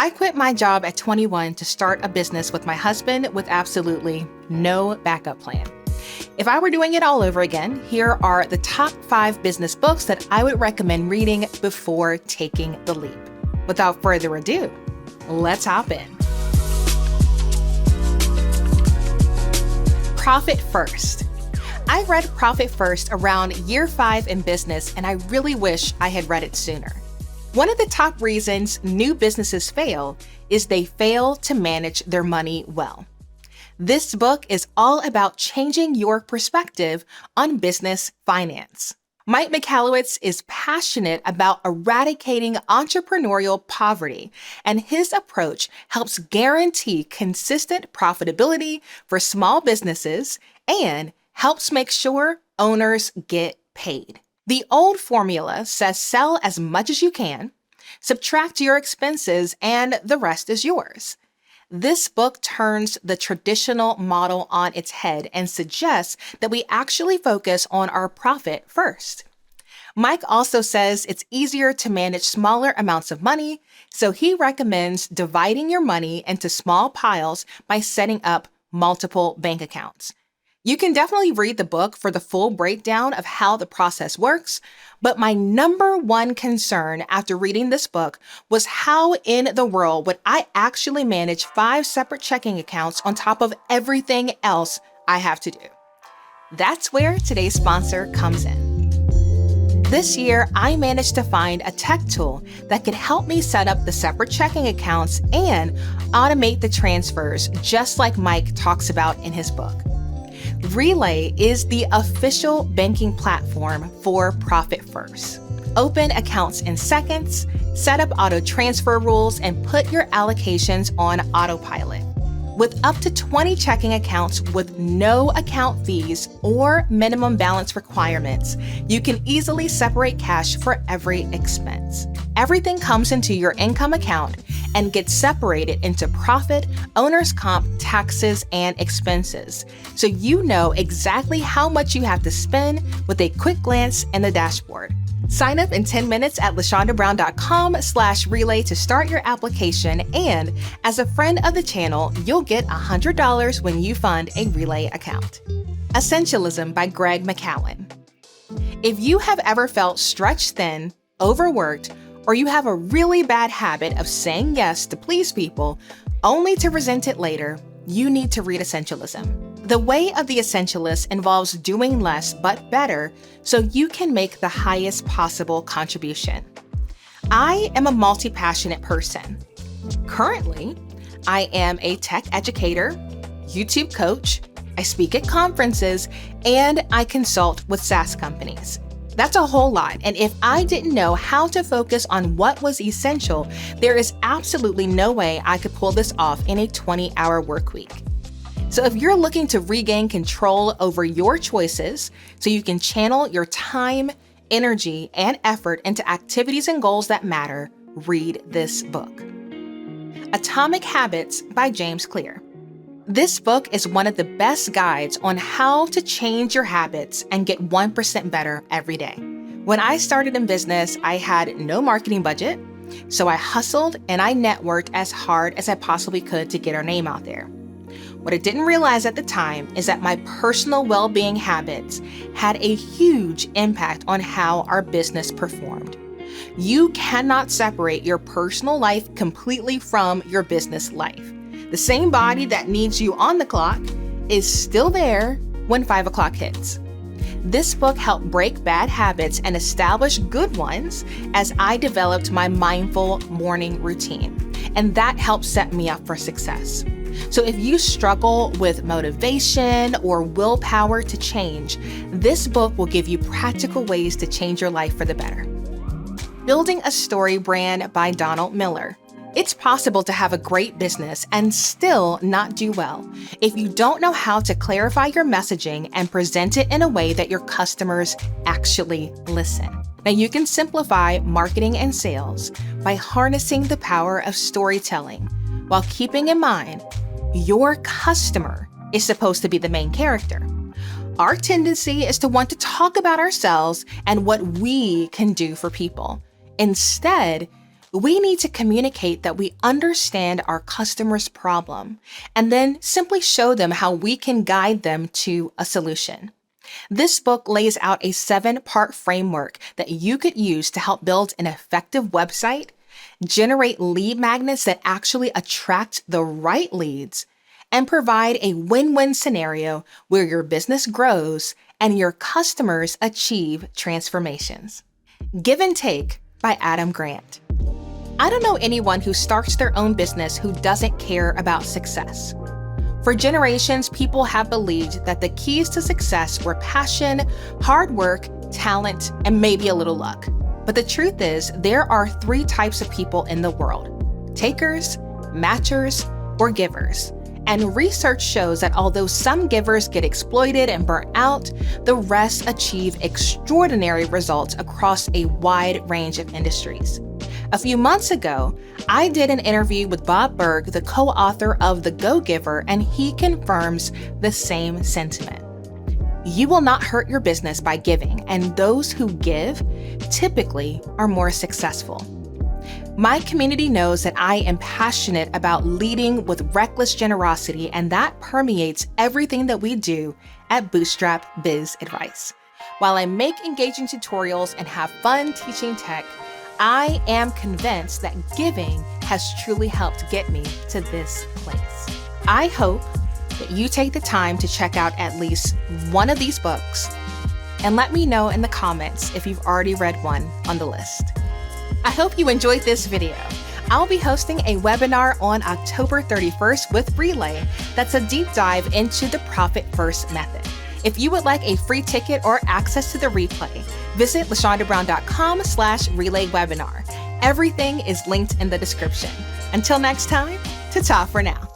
I quit my job at 21 to start a business with my husband with absolutely no backup plan. If I were doing it all over again, here are the top 5 business books that I would recommend reading before taking the leap. Without further ado, let's hop in. Profit First. I read Profit First around year 5 in business, and I really wish I had read it sooner. One of the top reasons new businesses fail is they fail to manage their money well. This book is all about changing your perspective on business finance. Mike Michalowicz is passionate about eradicating entrepreneurial poverty, and his approach helps guarantee consistent profitability for small businesses and helps make sure owners get paid. The old formula says sell as much as you can, subtract your expenses, and the rest is yours. This book turns the traditional model on its head and suggests that we actually focus on our profit first. Mike also says it's easier to manage smaller amounts of money, so he recommends dividing your money into small piles by setting up multiple bank accounts. You can definitely read the book for the full breakdown of how the process works, but my number one concern after reading this book was how in the world would I actually manage 5 separate checking accounts on top of everything else I have to do. That's where today's sponsor comes in. This year, I managed to find a tech tool that could help me set up the separate checking accounts and automate the transfers, just like Mike talks about in his book. Relay is the official banking platform for Profit First. Open accounts in seconds, set up auto transfer rules, and put your allocations on autopilot. With up to 20 checking accounts with no account fees or minimum balance requirements, you can easily separate cash for every expense. Everything comes into your income account and gets separated into profit, owner's comp, taxes, and expenses, so you know exactly how much you have to spend with a quick glance in the dashboard. Sign up in 10 minutes at LaShondaBrown.com/relay to start your application, and as a friend of the channel, you'll get $100 when you fund a Relay account. Essentialism by Greg McKeown. If you have ever felt stretched thin, overworked, or you have a really bad habit of saying yes to please people only to resent it later, you need to read Essentialism. The way of the essentialist involves doing less but better so you can make the highest possible contribution. I am a multi-passionate person. Currently, I am a tech educator, YouTube coach, I speak at conferences, and I consult with SaaS companies. That's a whole lot, and if I didn't know how to focus on what was essential, there is absolutely no way I could pull this off in a 20-hour work week. So if you're looking to regain control over your choices so you can channel your time, energy, and effort into activities and goals that matter, read this book. Atomic Habits by James Clear. This book is one of the best guides on how to change your habits and get 1% better every day. When I started in business, I had no marketing budget, so I hustled and I networked as hard as I possibly could to get our name out there. What I didn't realize at the time is that my personal well-being habits had a huge impact on how our business performed. You cannot separate your personal life completely from your business life. The same body that needs you on the clock is still there when 5 o'clock hits. This book helped break bad habits and establish good ones as I developed my mindful morning routine, and that helped set me up for success. So if you struggle with motivation or willpower to change, this book will give you practical ways to change your life for the better. Building a Story Brand by Donald Miller. It's possible to have a great business and still not do well if you don't know how to clarify your messaging and present it in a way that your customers actually listen. Now, you can simplify marketing and sales by harnessing the power of storytelling while keeping in mind your customer is supposed to be the main character. Our tendency is to want to talk about ourselves and what we can do for people. Instead, We need to communicate that we understand our customer's problem and then simply show them how we can guide them to a solution. This book lays out a 7-part framework that you could use to help build an effective website, generate lead magnets that actually attract the right leads, and provide a win-win scenario where your business grows and your customers achieve transformations. Give and Take by Adam Grant. I don't know anyone who starts their own business who doesn't care about success. For generations, people have believed that the keys to success were passion, hard work, talent, and maybe a little luck. But the truth is, there are 3 types of people in the world: takers, matchers, or givers. And research shows that although some givers get exploited and burnt out, the rest achieve extraordinary results across a wide range of industries. A few months ago, I did an interview with Bob Berg, the co-author of The Go-Giver, and he confirms the same sentiment. You will not hurt your business by giving, and those who give typically are more successful. My community knows that I am passionate about leading with reckless generosity, and that permeates everything that we do at Bootstrap Biz Advice. While I make engaging tutorials and have fun teaching tech, I am convinced that giving has truly helped get me to this place. I hope that you take the time to check out at least one of these books and let me know in the comments if you've already read one on the list. I hope you enjoyed this video. I'll be hosting a webinar on October 31st with Relay that's a deep dive into the Profit First method. If you would like a free ticket or access to the replay, visit LaShondaBrown.com/relay webinar. Everything is linked in the description. Until next time, ta-ta for now.